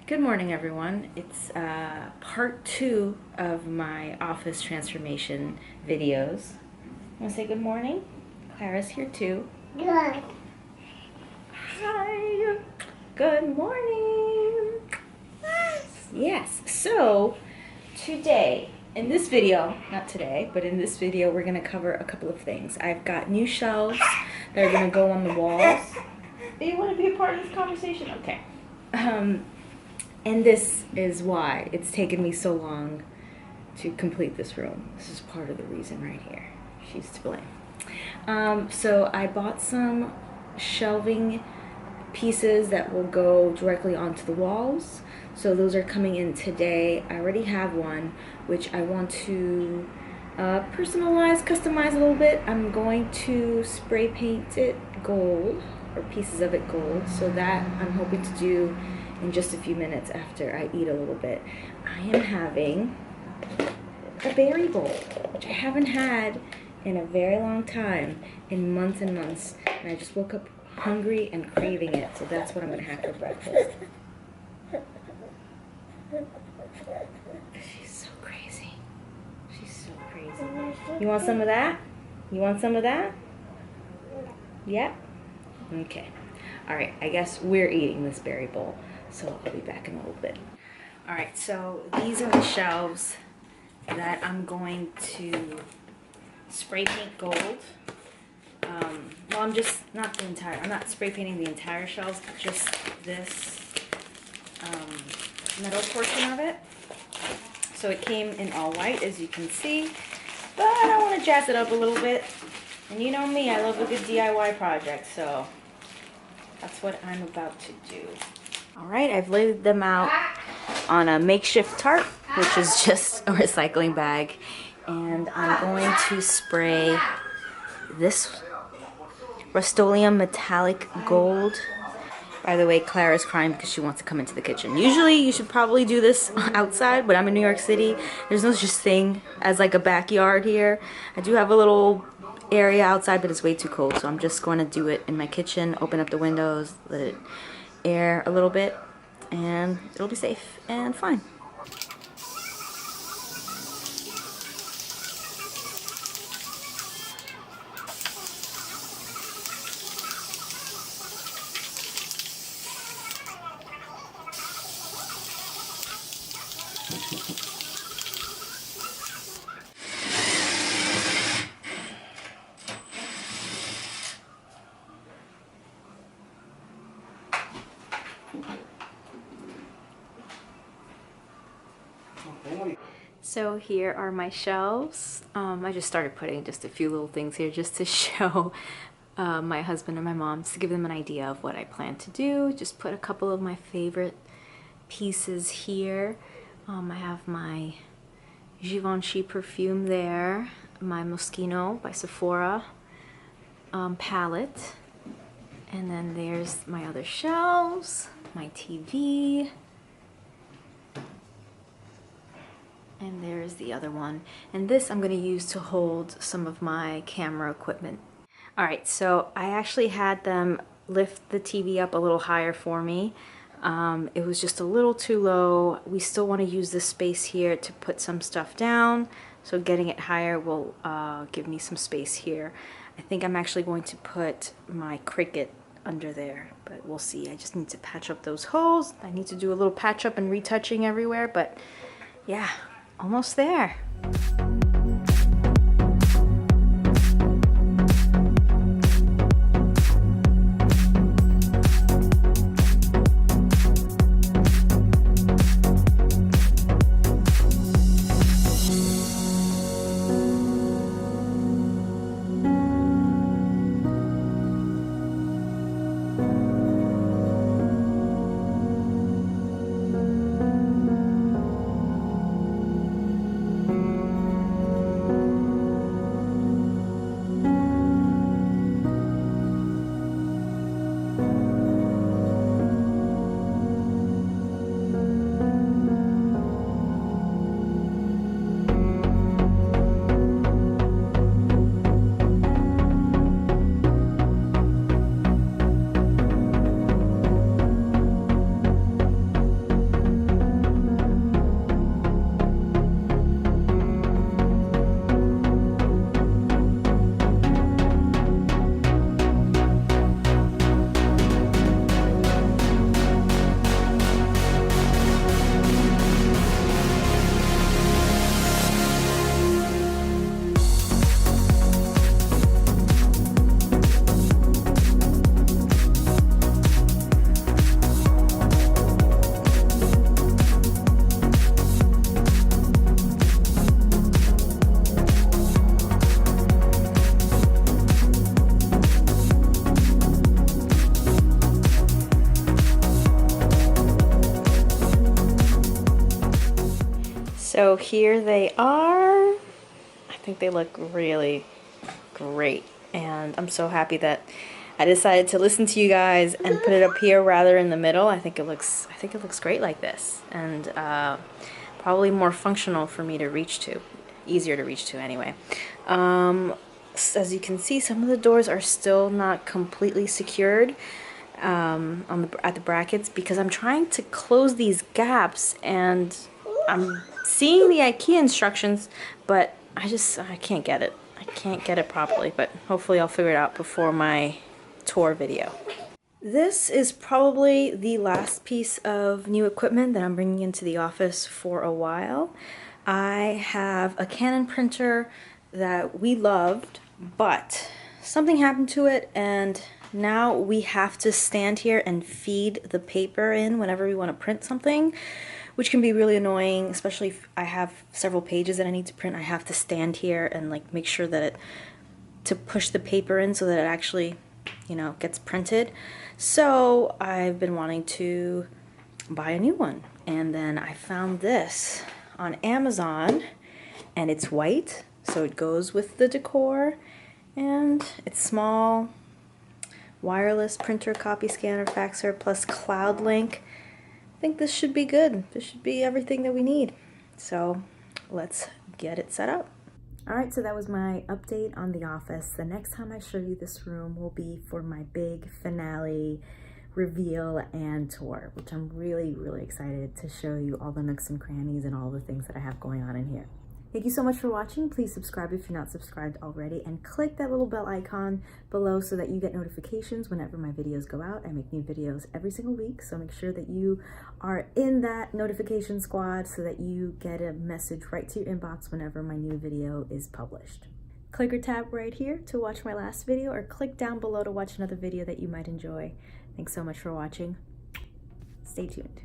Good morning, everyone. It's part 2 of my office transformation videos. You want to say good morning? Clara's here too. Good. Hi. Good morning. Yes. So today, in this video, not today, but in this video, we're going to cover a couple of things. I've got new shelves that are going to go on the walls. Do you want to be a part of this conversation? Okay. And this is why it's taken me so long to complete this room. This is part of the reason right here. She's to blame. So I bought some shelving pieces that will go directly onto the walls. So those are coming in today. I already have one, which I want to personalize, customize a little bit. I'm going to spray paint it gold, or pieces of it gold. So that I'm hoping to do in just a few minutes after I eat a little bit. I am having a berry bowl, which I haven't had in a very long time, in months and months. And I just woke up hungry and craving it, so that's what I'm gonna have for breakfast. She's so crazy. She's so crazy. You want some of that? You want some of that? Yeah? Okay. Alright, I guess we're eating this berry bowl. So I'll be back in a little bit. All right, so these are the shelves that I'm going to spray paint gold. Well, I'm just, I'm not spray painting the entire shelves, but just this metal portion of it. So it came in all white, as you can see, but I want to jazz it up a little bit. And you know me, I love a good DIY project, so that's what I'm about to do. Alright, I've laid them out on a makeshift tarp, which is just a recycling bag. And I'm going to spray this Rust-Oleum metallic gold. By the way, Clara's crying because she wants to come into the kitchen. Usually you should probably do this outside, but I'm in New York City. There's no such thing as like a backyard here. I do have a little area outside, but it's way too cold, so I'm just going to do it in my kitchen, open up the windows, let it air a little bit, and it'll be safe and fine. So here are my shelves. I just started putting just a few little things here just to show my husband and my mom, just to give them an idea of what I plan to do. Just put a couple of my favorite pieces here. I have my Givenchy perfume there, my Moschino by Sephora palette, and then there's my other shelves, my TV, and there's the other one. And this I'm going to use to hold some of my camera equipment. Alright, so I actually had them lift the TV up a little higher for me. It was just a little too low. We still want to use this space here to put some stuff down, so getting it higher will give me some space here. I think I'm actually going to put my Cricut under there, but we'll see. I just need to patch up those holes. I need to do a little patch up and retouching everywhere, but yeah, almost there. So here they are. I think they look really great, and I'm so happy that I decided to listen to you guys and put it up here rather in the middle. I think it looks great like this, and probably more functional for me to reach to, easier to reach to anyway. As you can see, some of the doors are still not completely secured at the brackets because I'm trying to close these gaps, and I'm seeing the IKEA instructions, but I can't get it. I can't get it properly, but hopefully I'll figure it out before my tour video. This is probably the last piece of new equipment that I'm bringing into the office for a while. I have a Canon printer that we loved, but something happened to it, and now we have to stand here and feed the paper in whenever we want to print something, which can be really annoying, especially if I have several pages that I need to print. I have to stand here and like make sure that to push the paper in so that it actually, you know, gets printed. So I've been wanting to buy a new one, and then I found this on Amazon, and it's white, so it goes with the Decor, and it's small, wireless printer, copy scanner, faxer, plus cloud link. I think this should be good. This should be everything that we need. So let's get it set up. Alright, so that was my update on the office. The next time I show you this room will be for my big finale reveal and tour, which I'm really, really excited to show you all the nooks and crannies and all the things that I have going on in here. Thank you so much for watching. Please subscribe if you're not subscribed already, and click that little bell icon below so that you get notifications whenever my videos go out. I make new videos every single week, so make sure that you are in that notification squad so that you get a message right to your inbox whenever my new video is published. Click or tap right here to watch my last video, or click down below to watch another video that you might enjoy. Thanks so much for watching. Stay tuned.